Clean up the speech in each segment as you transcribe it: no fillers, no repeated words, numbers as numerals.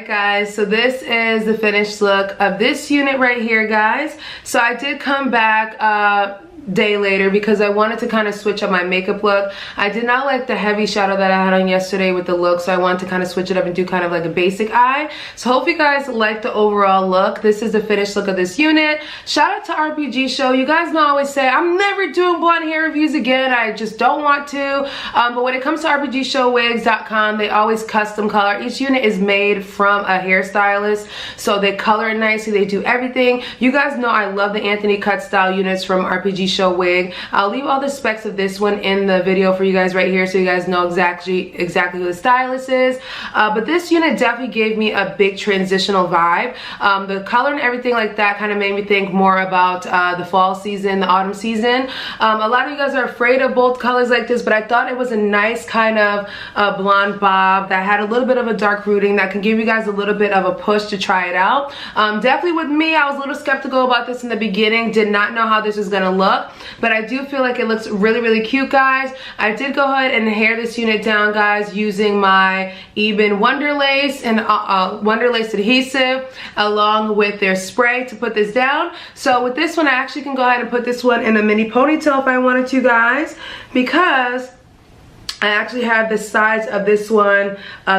Alright guys, so this is the finished look of this unit right here, guys. So I did come back day later because I wanted to kind of switch up my makeup look. I did not like the heavy shadow that I had on yesterday with the look, so I wanted to kind of switch it up and do kind of like a basic eye. So hope you guys like the overall look. This is the finished look of this unit. Shout out to RPGSHOW. You guys know I always say I'm never doing blonde hair reviews again. I just don't want to. But when it comes to RPGSHOWwigs.com, they always custom color. Each unit is made from a hairstylist, so they color it nicely. They do everything. You guys know I love the Anthony Cut style units from RPGSHOW wig. I'll leave all the specs of this one in the video for you guys right here so you guys know exactly who the stylist is. But this unit definitely gave me a big transitional vibe. The color and everything like that kind of made me think more about the fall season, the autumn season. A lot of you guys are afraid of bold colors like this, but I thought it was a nice kind of blonde bob that had a little bit of a dark rooting that can give you guys a little bit of a push to try it out. Definitely with me, I was a little skeptical about this in the beginning, did not know how this was gonna look. But I do feel like it looks really, really cute, guys. I did go ahead and hair this unit down, guys, using my Eben Wonderlace and Wonderlace adhesive along with their spray to put this down. So with this one, I actually can go ahead and put this one in a mini ponytail if I wanted to, guys, because I actually have the sides of this one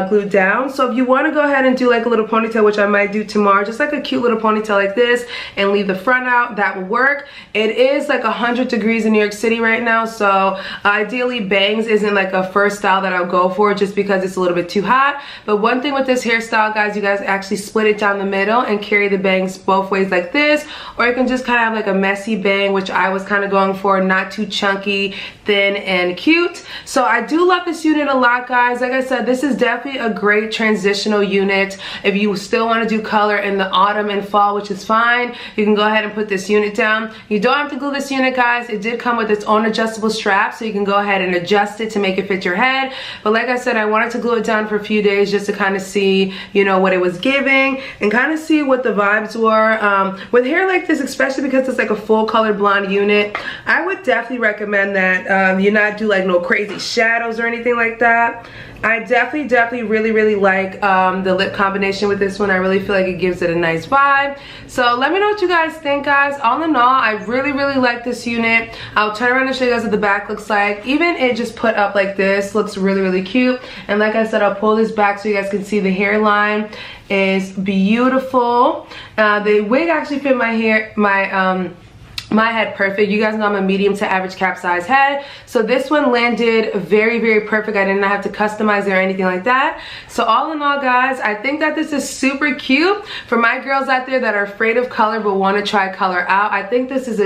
glued down. So if you want to go ahead and do like a little ponytail, which I might do tomorrow, just like a cute little ponytail like this and leave the front out, that will work. It is like 100 degrees in New York City right now, so ideally bangs isn't like a first style that I'll go for just because it's a little bit too hot. But one thing with this hairstyle, guys, you guys actually split it down the middle and carry the bangs both ways like this, or you can just kind of have like a messy bang, which I was kind of going for, not too chunky, thin and cute. So I do love this unit a lot, guys. Like I said, this is definitely a great transitional unit. If you still want to do color in the autumn and fall, which is fine, you can go ahead and put this unit down. You don't have to glue this unit, guys. It did come with its own adjustable strap, so you can go ahead and adjust it to make it fit your head. But like I said, I wanted to glue it down for a few days just to kind of see, you know, what it was giving and kind of see what the vibes were. With hair like this, especially because it's like a full color blonde unit, I would definitely recommend that you not do like no crazy shadows or anything like that. I definitely really like the lip combination with this one. I really feel like it gives it a nice vibe. So let me know what you guys think, guys. All in all, I really like this unit. I'll turn around and show you guys what the back looks like. Even it just put up like this looks really cute. And like I said, I'll pull this back so you guys can see the hairline is beautiful. The wig actually fit my hair, my head perfect. You guys know I'm a medium to average cap size head, so this one landed very perfect. I did not have to customize it or anything like that. So all in all, guys, I think that this is super cute for my girls out there that are afraid of color but want to try color out. I think this is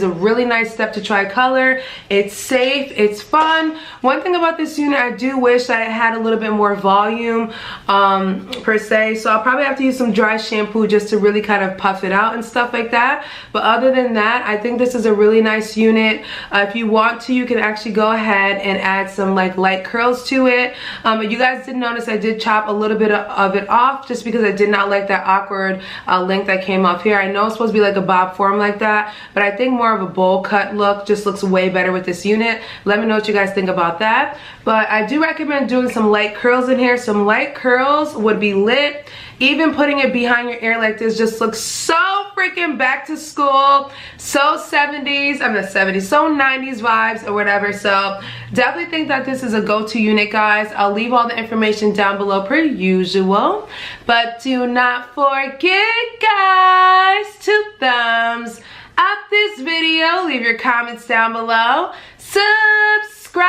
a really nice step to try color. It's safe, it's fun. One thing about this unit, I do wish that it had a little bit more volume per se, so I'll probably have to use some dry shampoo just to really kind of puff it out and stuff like that. But other than that, I think this is a really nice unit. If you want to, you can actually go ahead and add some like light curls to it. But you guys did notice I did chop a little bit of it off just because I did not like that awkward length that came off here. I know it's supposed to be like a bob form like that, but I think more of a bowl cut look just looks way better with this unit. Let me know what you guys think about that. But I do recommend doing some light curls in here. Some light curls would be lit. Even putting it behind your ear like this just looks so freaking back to school, so 70s, I'm the 70s, so 90s vibes or whatever. So definitely think that this is a go-to unit, guys. I'll leave all the information down below per usual. But do not forget, guys, to thumbs up this video, leave your comments down below, subscribe,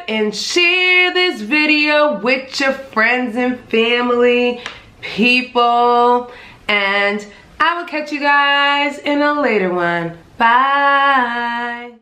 and share this video with your friends and family, people, and I will catch you guys in a later one. Bye.